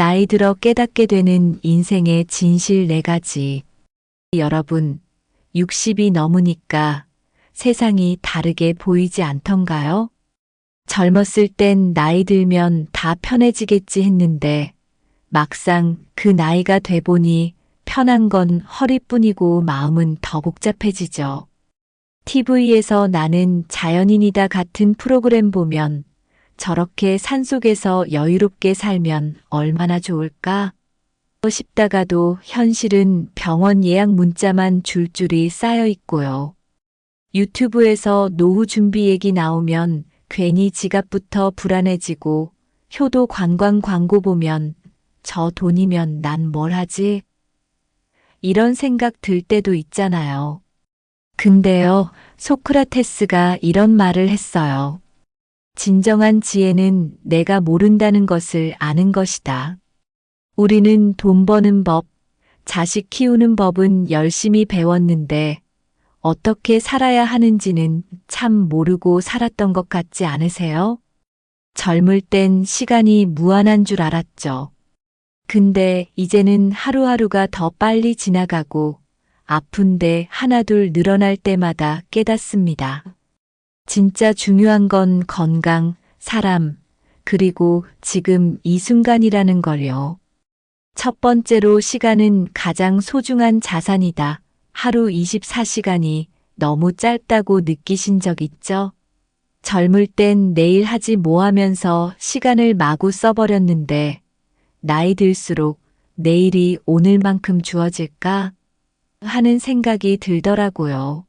나이 들어 깨닫게 되는 인생의 진실 4가지. 여러분, 60이 넘으니까 세상이 다르게 보이지 않던가요? 젊었을 땐 나이 들면 다 편해지겠지 했는데 막상 그 나이가 돼보니 편한 건 허리뿐이고 마음은 더 복잡해지죠. TV에서 나는 자연인이다 같은 프로그램 보면 저렇게 산속에서 여유롭게 살면 얼마나 좋을까 싶다가도 현실은 병원 예약 문자만 줄줄이 쌓여 있고요. 유튜브에서 노후 준비 얘기 나오면 괜히 지갑부터 불안해지고 효도 관광 광고 보면 저 돈이면 난 뭘 하지? 이런 생각 들 때도 있잖아요. 근데요, 소크라테스가 이런 말을 했어요. 진정한 지혜는 내가 모른다는 것을 아는 것이다. 우리는 돈 버는 법, 자식 키우는 법은 열심히 배웠는데 어떻게 살아야 하는지는 참 모르고 살았던 것 같지 않으세요? 젊을 땐 시간이 무한한 줄 알았죠. 근데 이제는 하루하루가 더 빨리 지나가고 아픈데 하나둘 늘어날 때마다 깨닫습니다. 진짜 중요한 건 건강, 사람, 그리고 지금 이 순간이라는 걸요. 첫 번째로 시간은 가장 소중한 자산이다. 하루 24시간이 너무 짧다고 느끼신 적 있죠? 젊을 땐 내일 하지 뭐 하면서 시간을 마구 써버렸는데 나이 들수록 내일이 오늘만큼 주어질까 하는 생각이 들더라고요.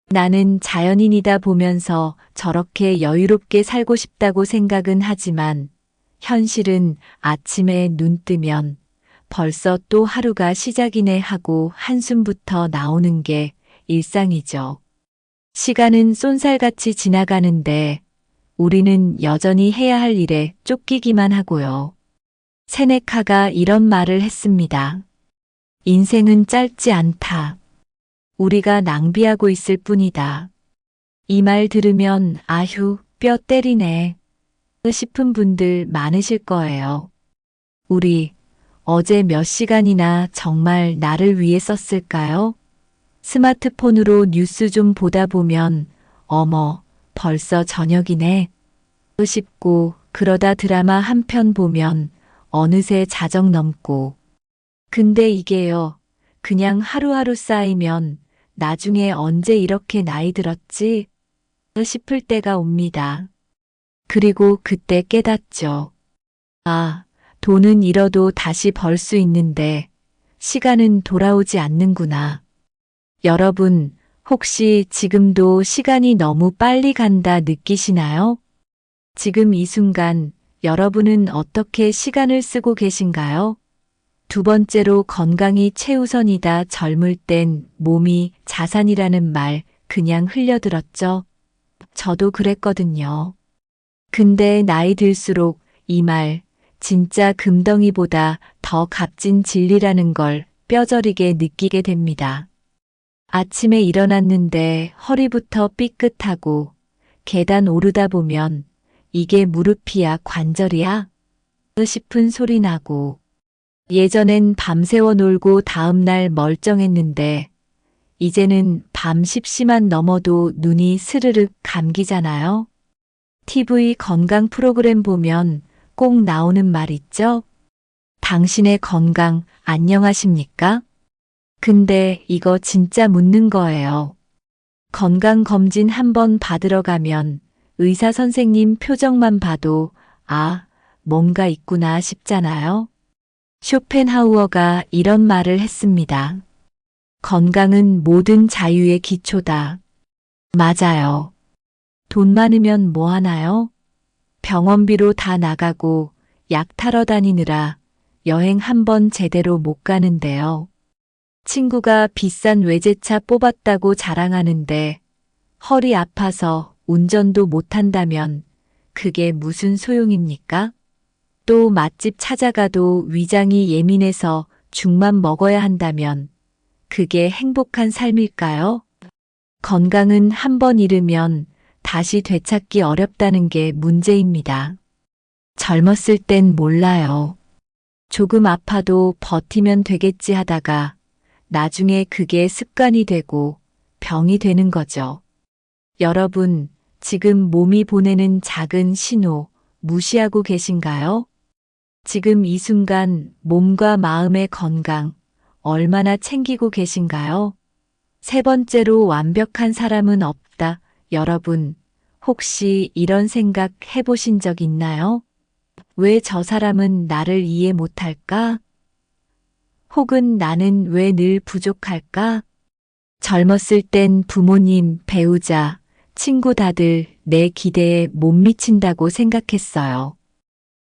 나는 자연인이다 보면서 저렇게 여유롭게 살고 싶다고 생각은 하지만 현실은 아침에 눈 뜨면 벌써 또 하루가 시작이네 하고 한숨부터 나오는 게 일상이죠. 시간은 쏜살같이 지나가는데 우리는 여전히 해야 할 일에 쫓기기만 하고요. 세네카가 이런 말을 했습니다. 인생은 짧지 않다. 우리가 낭비하고 있을 뿐이다. 이 말 들으면 아휴, 뼈 때리네 싶은 분들 많으실 거예요. 우리 어제 몇 시간이나 정말 나를 위해 썼을까요? 스마트폰으로 뉴스 좀 보다 보면 어머, 벌써 저녁이네 싶고 그러다 드라마 한 편 보면 어느새 자정 넘고 근데 이게요, 그냥 하루하루 쌓이면 나중에 언제 이렇게 나이 들었지? 싶을 때가 옵니다. 그리고 그때 깨닫죠. 아, 돈은 잃어도 다시 벌 수 있는데 시간은 돌아오지 않는구나. 여러분, 혹시 지금도 시간이 너무 빨리 간다 느끼시나요? 지금 이 순간 여러분은 어떻게 시간을 쓰고 계신가요? 두 번째로 건강이 최우선이다. 젊을 땐 몸이 자산이라는 말 그냥 흘려들었죠. 저도 그랬거든요. 근데 나이 들수록 이 말 진짜 금덩이보다 더 값진 진리라는 걸 뼈저리게 느끼게 됩니다. 아침에 일어났는데 허리부터 삐끗하고 계단 오르다 보면 이게 무릎이야 관절이야? 싶은 소리 나고 예전엔 밤새워 놀고 다음날 멀쩡했는데 이제는 밤 10시만 넘어도 눈이 스르륵 감기잖아요. TV 건강 프로그램 보면 꼭 나오는 말 있죠? 당신의 건강 안녕하십니까? 근데 이거 진짜 묻는 거예요. 건강검진 한번 받으러 가면 의사 선생님 표정만 봐도 아, 뭔가 있구나 싶잖아요. 쇼펜하우어가 이런 말을 했습니다. 건강은 모든 자유의 기초다. 맞아요. 돈 많으면 뭐 하나요? 병원비로 다 나가고 약 타러 다니느라 여행 한번 제대로 못 가는데요. 친구가 비싼 외제차 뽑았다고 자랑하는데 허리 아파서 운전도 못한다면 그게 무슨 소용입니까? 또 맛집 찾아가도 위장이 예민해서 죽만 먹어야 한다면 그게 행복한 삶일까요? 건강은 한 번 잃으면 다시 되찾기 어렵다는 게 문제입니다. 젊었을 땐 몰라요. 조금 아파도 버티면 되겠지 하다가 나중에 그게 습관이 되고 병이 되는 거죠. 여러분, 지금 몸이 보내는 작은 신호 무시하고 계신가요? 지금 이 순간 몸과 마음의 건강 얼마나 챙기고 계신가요? 세 번째로 완벽한 사람은 없다. 여러분, 혹시 이런 생각 해보신 적 있나요? 왜 저 사람은 나를 이해 못할까? 혹은 나는 왜 늘 부족할까? 젊었을 땐 부모님, 배우자, 친구 다들 내 기대에 못 미친다고 생각했어요.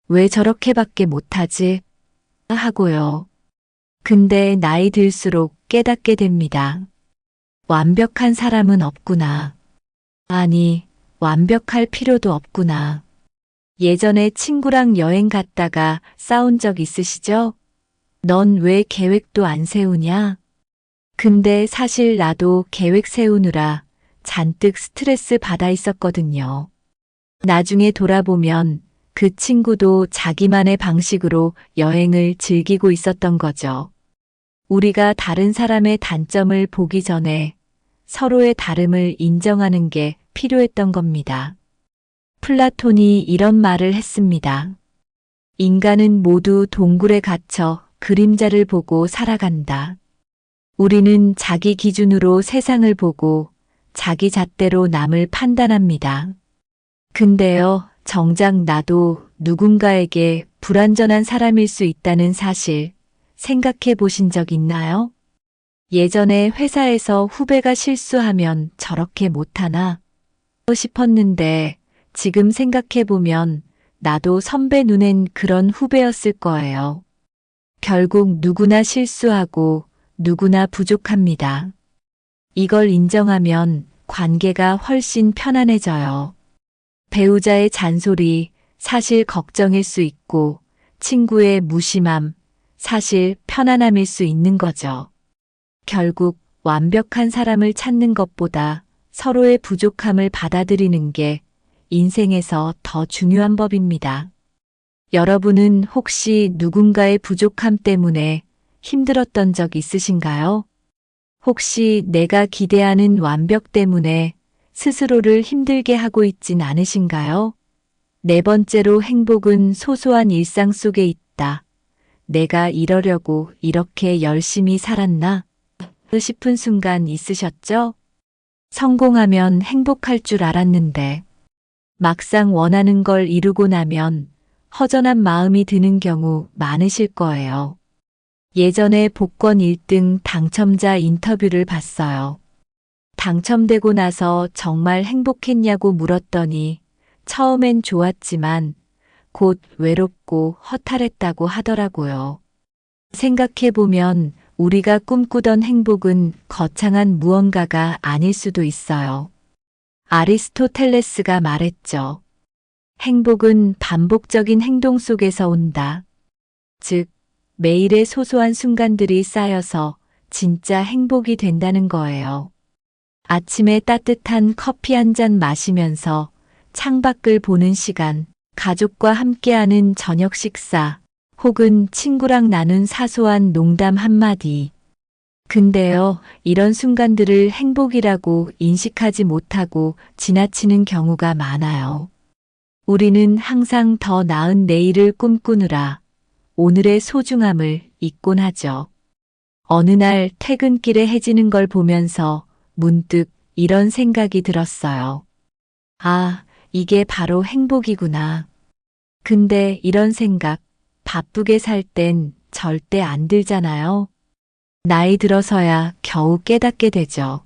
왜 저렇게밖에 못하지? 하고요. 근데 나이 들수록 깨닫게 됩니다. 완벽한 사람은 없구나. 아니, 완벽할 필요도 없구나. 예전에 친구랑 여행 갔다가 싸운 적 있으시죠? 넌 왜 계획도 안 세우냐? 근데 사실 나도 계획 세우느라 잔뜩 스트레스 받아 있었거든요. 나중에 돌아보면 그 친구도 자기만의 방식으로 여행을 즐기고 있었던 거죠. 우리가 다른 사람의 단점을 보기 전에 서로의 다름을 인정하는 게 필요했던 겁니다. 플라톤이 이런 말을 했습니다. 인간은 모두 동굴에 갇혀 그림자를 보고 살아간다. 우리는 자기 기준으로 세상을 보고 자기 잣대로 남을 판단합니다. 근데요, 정작 나도 누군가에게 불완전한 사람일 수 있다는 사실 생각해 보신 적 있나요? 예전에 회사에서 후배가 실수하면 저렇게 못하나 싶었는데 지금 생각해 보면 나도 선배 눈엔 그런 후배였을 거예요. 결국 누구나 실수하고 누구나 부족합니다. 이걸 인정하면 관계가 훨씬 편안해져요. 배우자의 잔소리, 사실 걱정일 수 있고, 친구의 무심함, 사실 편안함일 수 있는 거죠. 결국 완벽한 사람을 찾는 것보다 서로의 부족함을 받아들이는 게 인생에서 더 중요한 법입니다. 여러분은 혹시 누군가의 부족함 때문에 힘들었던 적 있으신가요? 혹시 내가 기대하는 완벽 때문에 스스로를 힘들게 하고 있진 않으신가요? 네 번째로 행복은 소소한 일상 속에 있다. 내가 이러려고 이렇게 열심히 살았나? 싶은 순간 있으셨죠? 성공하면 행복할 줄 알았는데 막상 원하는 걸 이루고 나면 허전한 마음이 드는 경우 많으실 거예요. 예전에 복권 1등 당첨자 인터뷰를 봤어요. 당첨되고 나서 정말 행복했냐고 물었더니 처음엔 좋았지만 곧 외롭고 허탈했다고 하더라고요. 생각해보면 우리가 꿈꾸던 행복은 거창한 무언가가 아닐 수도 있어요. 아리스토텔레스가 말했죠. 행복은 반복적인 행동 속에서 온다. 즉, 매일의 소소한 순간들이 쌓여서 진짜 행복이 된다는 거예요. 아침에 따뜻한 커피 한 잔 마시면서 창밖을 보는 시간, 가족과 함께하는 저녁 식사, 혹은 친구랑 나눈 사소한 농담 한마디. 근데요, 이런 순간들을 행복이라고 인식하지 못하고 지나치는 경우가 많아요. 우리는 항상 더 나은 내일을 꿈꾸느라 오늘의 소중함을 잊곤 하죠. 어느 날 퇴근길에 해지는 걸 보면서 문득 이런 생각이 들었어요. 아, 이게 바로 행복이구나. 근데 이런 생각, 바쁘게 살 땐 절대 안 들잖아요. 나이 들어서야 겨우 깨닫게 되죠.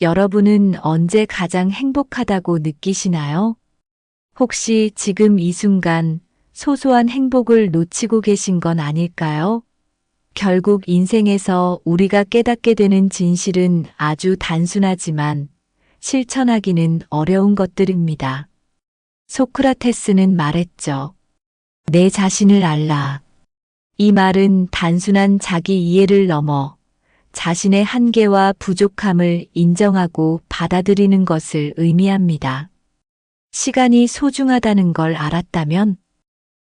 여러분은 언제 가장 행복하다고 느끼시나요? 혹시 지금 이 순간 소소한 행복을 놓치고 계신 건 아닐까요? 결국 인생에서 우리가 깨닫게 되는 진실은 아주 단순하지만 실천하기는 어려운 것들입니다. 소크라테스는 말했죠. 내 자신을 알라. 이 말은 단순한 자기 이해를 넘어 자신의 한계와 부족함을 인정하고 받아들이는 것을 의미합니다. 시간이 소중하다는 걸 알았다면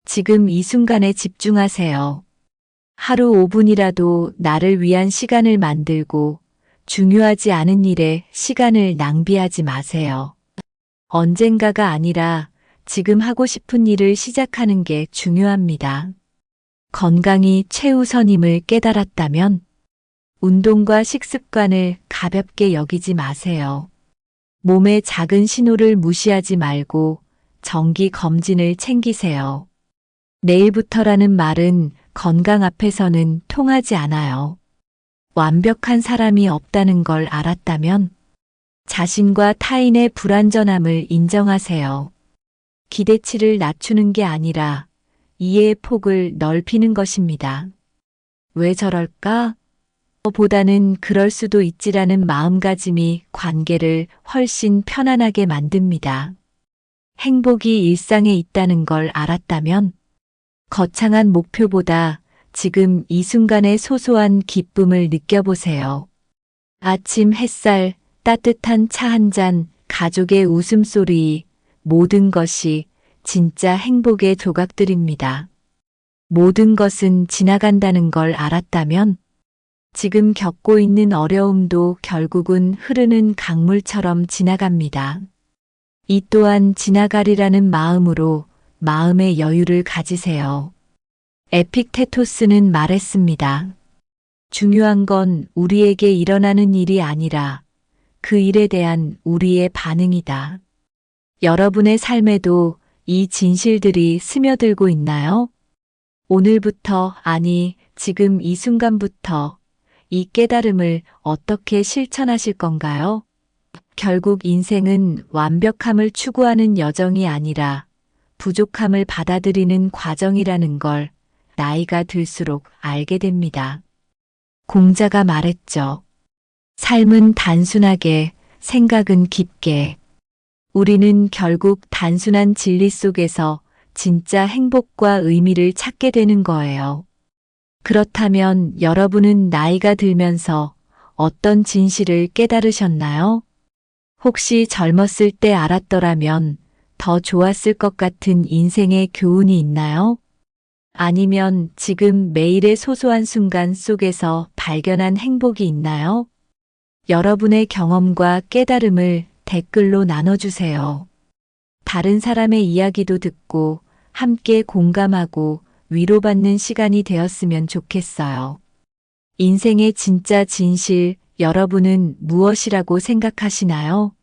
지금 이 순간에 집중하세요. 하루 5분이라도 나를 위한 시간을 만들고 중요하지 않은 일에 시간을 낭비하지 마세요. 언젠가가 아니라 지금 하고 싶은 일을 시작하는 게 중요합니다. 건강이 최우선임을 깨달았다면 운동과 식습관을 가볍게 여기지 마세요. 몸의 작은 신호를 무시하지 말고 정기 검진을 챙기세요. 내일부터라는 말은 건강 앞에서는 통하지 않아요. 완벽한 사람이 없다는 걸 알았다면 자신과 타인의 불완전함을 인정하세요. 기대치를 낮추는 게 아니라 이해의 폭을 넓히는 것입니다. 왜 저럴까? 보다는 그럴 수도 있지라는 마음가짐이 관계를 훨씬 편안하게 만듭니다. 행복이 일상에 있다는 걸 알았다면 거창한 목표보다 지금 이 순간의 소소한 기쁨을 느껴보세요. 아침 햇살, 따뜻한 차 한 잔, 가족의 웃음소리, 모든 것이 진짜 행복의 조각들입니다. 모든 것은 지나간다는 걸 알았다면 지금 겪고 있는 어려움도 결국은 흐르는 강물처럼 지나갑니다. 이 또한 지나가리라는 마음으로 마음의 여유를 가지세요. 에픽테토스는 말했습니다. 중요한 건 우리에게 일어나는 일이 아니라 그 일에 대한 우리의 반응이다. 여러분의 삶에도 이 진실들이 스며들고 있나요? 오늘부터, 아니, 지금 이 순간부터 이 깨달음을 어떻게 실천하실 건가요? 결국 인생은 완벽함을 추구하는 여정이 아니라 부족함을 받아들이는 과정이라는 걸 나이가 들수록 알게 됩니다. 공자가 말했죠. 삶은 단순하게, 생각은 깊게. 우리는 결국 단순한 진리 속에서 진짜 행복과 의미를 찾게 되는 거예요. 그렇다면 여러분은 나이가 들면서 어떤 진실을 깨달으셨나요? 혹시 젊었을 때 알았더라면 더 좋았을 것 같은 인생의 교훈이 있나요? 아니면 지금 매일의 소소한 순간 속에서 발견한 행복이 있나요? 여러분의 경험과 깨달음을 댓글로 나눠주세요. 다른 사람의 이야기도 듣고 함께 공감하고 위로받는 시간이 되었으면 좋겠어요. 인생의 진짜 진실, 여러분은 무엇이라고 생각하시나요?